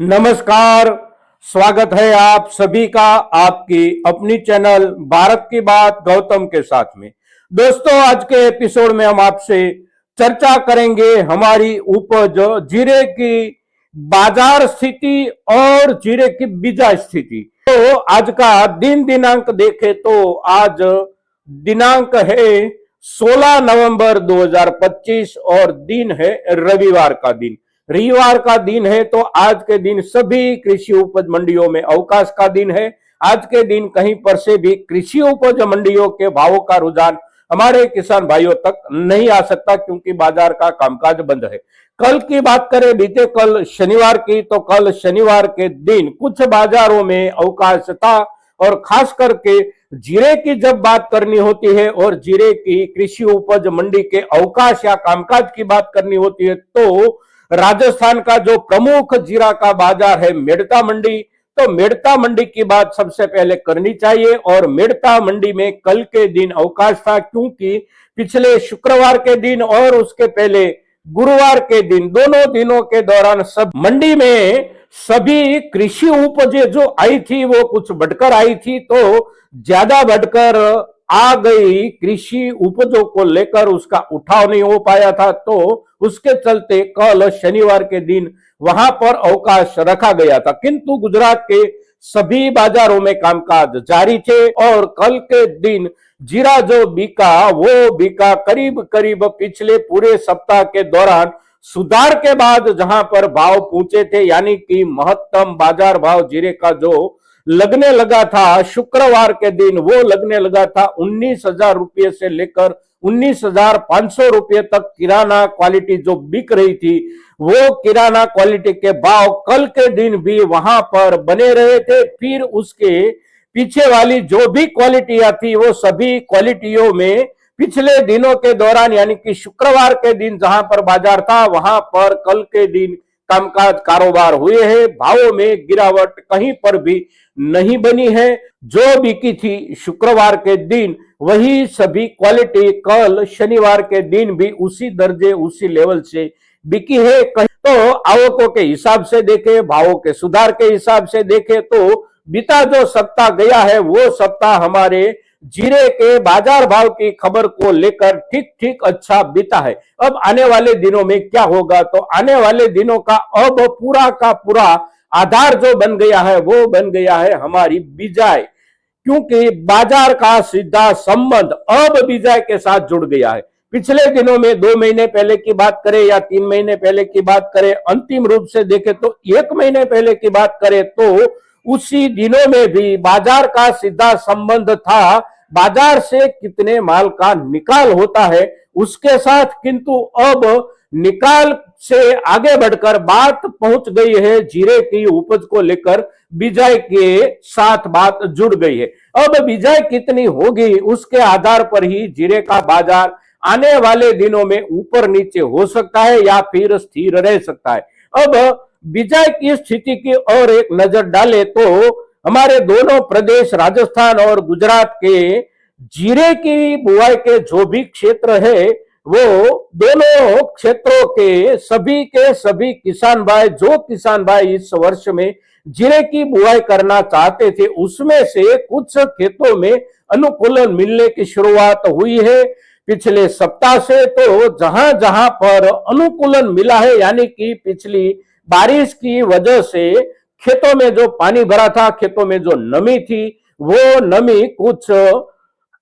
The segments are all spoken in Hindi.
नमस्कार। स्वागत है आप सभी का आपकी अपनी चैनल भारत की बात गौतम के साथ में। दोस्तों, आज के एपिसोड में हम आपसे चर्चा करेंगे हमारी उपज जीरे की बाजार स्थिति और जीरे की बीजा स्थिति। तो आज का दिन दिनांक देखें तो आज दिनांक है 16 नवंबर 2025 और दिन है रविवार का दिन है। तो आज के दिन सभी कृषि उपज मंडियों में अवकाश का दिन है। आज के दिन कहीं पर से भी कृषि उपज मंडियों के भावों का रुझान हमारे किसान भाइयों तक नहीं आ सकता, क्योंकि बाजार का कामकाज बंद है। कल की बात करें, बीते कल शनिवार की, तो कल शनिवार के दिन कुछ बाजारों में अवकाश था और खास करके जीरे की जब बात करनी होती है और जीरे की कृषि उपज मंडी के अवकाश या कामकाज की बात करनी होती है, तो राजस्थान का जो प्रमुख जीरा का बाजार है मेड़ता मंडी, तो मेड़ता मंडी की बात सबसे पहले करनी चाहिए। और मेड़ता मंडी में कल के दिन अवकाश था, क्योंकि पिछले शुक्रवार के दिन और उसके पहले गुरुवार के दिन, दोनों दिनों के दौरान सब मंडी में सभी कृषि उपजें जो आई थी वो कुछ बढ़कर आई थी, तो ज्यादा बढ़कर आ गई कृषि उपजों को लेकर उसका उठाव नहीं हो पाया था। तो उसके चलते कल शनिवार के दिन वहां पर अवकाश रखा गया था, किंतु गुजरात के सभी बाजारों में कामकाज जारी थे और कल के दिन जीरा जो बिका वो बिका करीब करीब पिछले पूरे सप्ताह के दौरान सुधार के बाद जहां पर भाव पहुंचे थे, यानी कि महत्तम बाजार भाव जीरे का जो लगने लगा था शुक्रवार के दिन, वो लगने लगा था 19,000 रुपये से लेकर 19,500 रुपये तक किराना क्वालिटी जो बिक रही थी, वो किराना क्वालिटी के भाव कल के दिन भी वहां पर बने रहे थे। फिर उसके पीछे वाली जो भी क्वालिटियां थी वो सभी क्वालिटियों में पिछले दिनों के दौरान, यानी कि शुक्रवार के दिन जहां पर बाजार था वहां पर कल के दिन कामकाज कारोबार हुए हैं। भावों में गिरावट कहीं पर भी नहीं बनी है। जो बिकी थी शुक्रवार के दिन वही सभी क्वालिटी कल शनिवार के दिन भी उसी दर्जे उसी लेवल से बिकी है। कहीं तो आवकों के हिसाब से देखें, भावों के सुधार के हिसाब से देखें, तो बीता जो सप्ताह गया है वो सप्ताह हमारे जीरे के बाजार भाव की खबर को लेकर ठीक ठीक अच्छा बीता है। अब आने वाले दिनों में क्या होगा, तो आने वाले दिनों का अब पूरा का पूरा आधार जो बन गया है वो बन गया है हमारी बिजाई, क्योंकि बाजार का सीधा संबंध अब बिजाई के साथ जुड़ गया है। पिछले दिनों में 2 महीने पहले की बात करें या 3 महीने पहले की बात करें, अंतिम रूप से देखें तो 1 महीने पहले की बात करें, तो उसी दिनों में भी बाजार का सीधा संबंध था बाजार से कितने माल का निकाल होता है उसके साथ। किंतु अब निकाल से आगे बढ़कर बात पहुंच गई है जीरे की उपज को लेकर, बिजाई के साथ बात जुड़ गई है। अब बिजाई कितनी होगी उसके आधार पर ही जीरे का बाजार आने वाले दिनों में ऊपर नीचे हो सकता है या फिर स्थिर रह सकता है। अब बिजाई की स्थिति की ओर एक नजर डाले तो हमारे दोनों प्रदेश राजस्थान और गुजरात के जीरे की बुआई के जो भी क्षेत्र है वो दोनों क्षेत्रों के सभी किसान भाई, जो किसान भाई इस वर्ष में जीरे की बुआई करना चाहते थे, उसमें से कुछ खेतों में अनुकूलन मिलने की शुरुआत हुई है पिछले सप्ताह से। तो जहां जहां पर अनुकूलन मिला है, यानी कि पिछली बारिश की वजह से खेतों में जो पानी भरा था, खेतों में जो नमी थी, वो नमी कुछ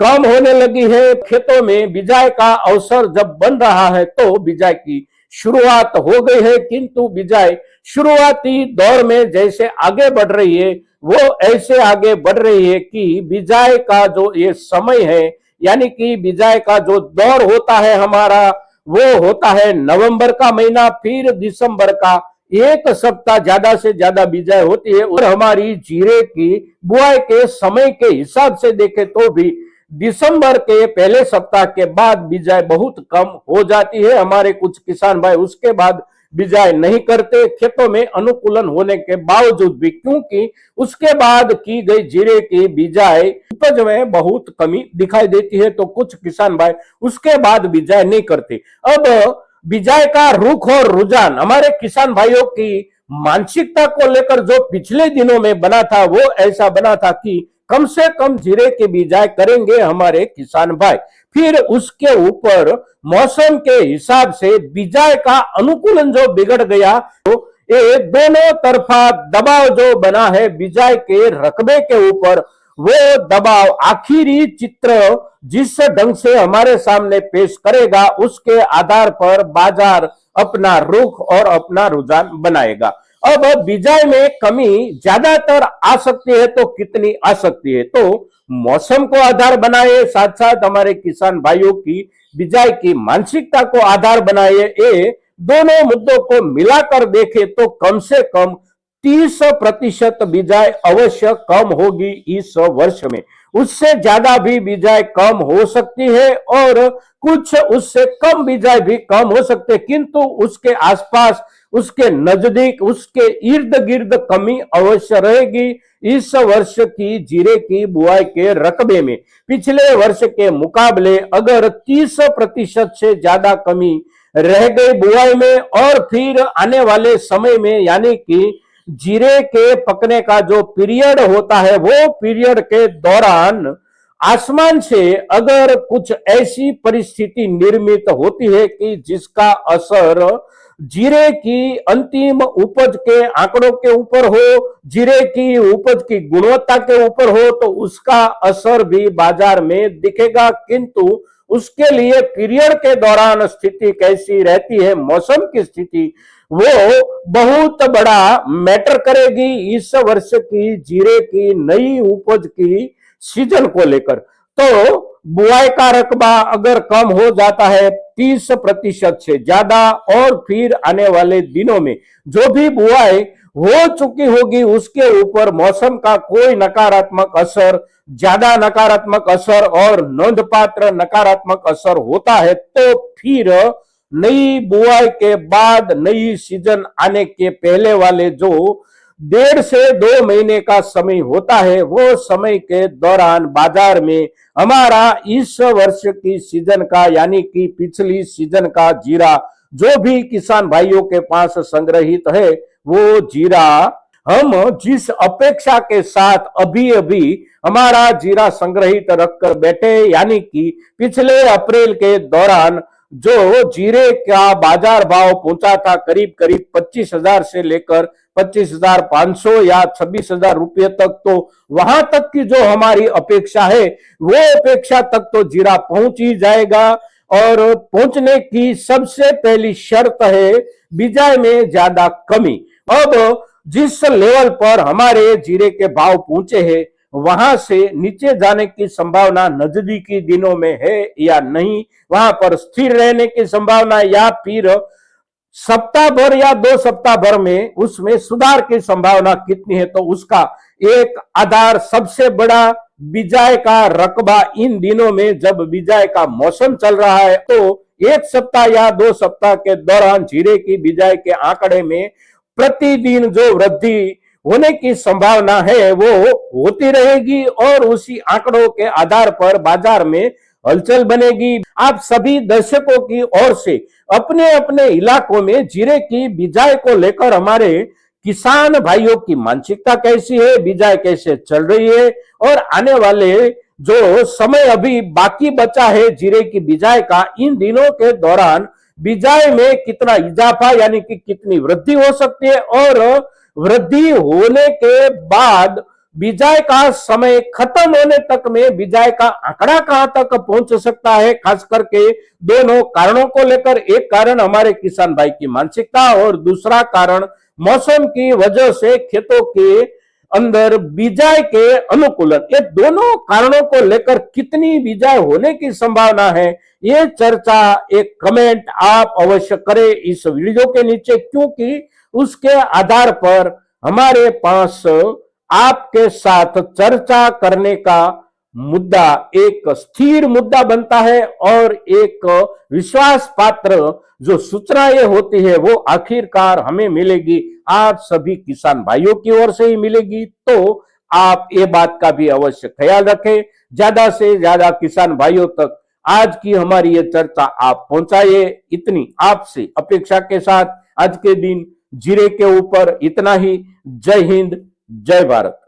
कम होने लगी है। खेतों में बिजाई का अवसर जब बन रहा है तो बिजाई की शुरुआत हो गई है, किंतु बिजाई शुरुआती दौर में जैसे आगे बढ़ रही है वो ऐसे आगे बढ़ रही है कि बिजाई का जो ये समय है, यानी कि बिजाई का जो दौर होता है हमारा, वो होता है नवंबर का महीना, फिर दिसंबर का 1 सप्ताह ज्यादा से ज्यादा बिजाई होती है। और हमारी जीरे की बुआई के समय के हिसाब से देखें तो भी दिसंबर के पहले सप्ताह के बाद बिजाई बहुत कम हो जाती है। हमारे कुछ किसान भाई उसके बाद बिजाई नहीं करते, खेतों में अनुकूलन होने के बावजूद भी, क्योंकि उसके बाद की गई जीरे की बिजाई उपज में बहुत कमी दिखाई देती है, तो कुछ किसान भाई उसके बाद बिजाई नहीं करते। अब बिजाई का रुख और रुझान हमारे किसान भाइयों की मानसिकता को लेकर जो पिछले दिनों में बना था वो ऐसा बना था कि कम से कम जीरे की बिजाई करेंगे हमारे किसान भाई। फिर उसके ऊपर मौसम के हिसाब से बिजाई का अनुकूलन जो बिगड़ गया, तो ये दोनों तरफा दबाव जो बना है बिजाई के रकबे के ऊपर, वो दबाव आखिरी चित्र जिस ढंग से हमारे सामने पेश करेगा उसके आधार पर बाजार अपना रुख और अपना रुझान बनाएगा। अब बिजाई में कमी ज्यादातर आ सकती है तो कितनी आ सकती है, तो मौसम को आधार बनाए, साथ साथ हमारे किसान भाइयों की बिजाई की मानसिकता को आधार बनाए, ये दोनों मुद्दों को मिलाकर देखे तो कम से कम 30% बिजाई अवश्य कम होगी इस वर्ष में। उससे ज्यादा भी बिजाई कम हो सकती है और कुछ उससे कम बिजाई भी कम हो सकते, किंतु उसके आसपास, उसके नजदीक, उसके इर्द गिर्द कमी अवश्य रहेगी इस वर्ष की जीरे की बुआई के रकबे में। पिछले वर्ष के मुकाबले अगर 30% से ज्यादा कमी रह गई बुआई में और फिर आने वाले समय में, यानी कि जीरे के पकने का जो पीरियड होता है वो पीरियड के दौरान आसमान से अगर कुछ ऐसी परिस्थिति निर्मित होती है कि जिसका असर जीरे की अंतिम उपज के आंकड़ों के ऊपर हो, जीरे की उपज की गुणवत्ता के ऊपर हो, तो उसका असर भी बाजार में दिखेगा। किंतु उसके लिए पीरियड के दौरान स्थिति कैसी रहती है, मौसम की स्थिति, वो बहुत बड़ा मैटर करेगी इस वर्ष की जीरे की नई उपज की सीजन को लेकर। तो बुआई का रकबा अगर कम हो जाता है 30% से ज्यादा और फिर आने वाले दिनों में जो भी बुआई हो चुकी होगी उसके ऊपर मौसम का कोई नकारात्मक असर, ज्यादा नकारात्मक असर और नोंधपात्र नकारात्मक असर होता है, तो फिर नई बुआई के बाद नई सीजन आने के पहले वाले जो 1.5 से 2 महीने का समय होता है, वो समय के दौरान बाजार में हमारा इस वर्ष की सीजन का, यानी कि पिछली सीजन का जीरा जो भी किसान भाइयों के पास संग्रहित है, वो जीरा हम जिस अपेक्षा के साथ अभी अभी हमारा जीरा संग्रहित रखकर बैठे, यानी कि पिछले अप्रैल के दौरान जो जीरे का बाजार भाव पहुंचा था करीब करीब 25,000 से लेकर 25,500 या 26,000 रुपये तक, तो वहां तक की जो हमारी अपेक्षा है वो अपेक्षा तक तो जीरा पहुंच ही जाएगा। और पहुंचने की सबसे पहली शर्त है बिजाई में ज्यादा कमी। अब जिस लेवल पर हमारे जीरे के भाव पहुंचे हैं वहां से नीचे जाने की संभावना नजदीकी दिनों में है या नहीं, वहां पर स्थिर रहने की संभावना या फिर सप्ताह भर या 2 सप्ताह भर में उसमें सुधार की संभावना कितनी है, तो उसका एक आधार सबसे बड़ा बिजाई का रकबा इन दिनों में जब बिजाई का मौसम चल रहा है, तो 1 सप्ताह या 2 सप्ताह के दौरान जीरे की बिजाई के आंकड़े में प्रतिदिन जो वृद्धि होने की संभावना है वो होती रहेगी और उसी आंकड़ों के आधार पर बाजार में हलचल बनेगी। आप सभी दर्शकों की ओर से अपने अपने इलाकों में जीरे की बिजाई को लेकर हमारे किसान भाइयों की मानसिकता कैसी है, बिजाई कैसे चल रही है और आने वाले जो समय अभी बाकी बचा है जीरे की बिजाई का, इन दिनों के दौरान बिजाई में कितना इजाफा यानी कि कितनी वृद्धि हो सकती है और वृद्धि होने के बाद बिजाई का समय खत्म होने तक में बिजाई का आंकड़ा कहां तक पहुंच सकता है, खास करके दोनों कारणों को लेकर। एक कारण हमारे किसान भाई की मानसिकता और दूसरा कारण मौसम की वजह से खेतों के अंदर बिजाई के अनुकूलन। ये दोनों कारणों को लेकर कितनी बिजाई होने की संभावना है, ये चर्चा एक कमेंट आप अवश्य करें इस वीडियो के नीचे, क्योंकि उसके आधार पर हमारे पास आपके साथ चर्चा करने का मुद्दा एक स्थिर मुद्दा बनता है और एक विश्वास पात्र जो सूचनाएं होती है वो आखिरकार हमें मिलेगी, आप सभी किसान भाइयों की ओर से ही मिलेगी। तो आप ये बात का भी अवश्य ख्याल रखें, ज्यादा से ज्यादा किसान भाइयों तक आज की हमारी ये चर्चा आप पहुंचाइए, इतनी आपसे अपेक्षा के साथ आज के दिन जीरे के ऊपर। इतना ही। जय हिंद, जय भारत।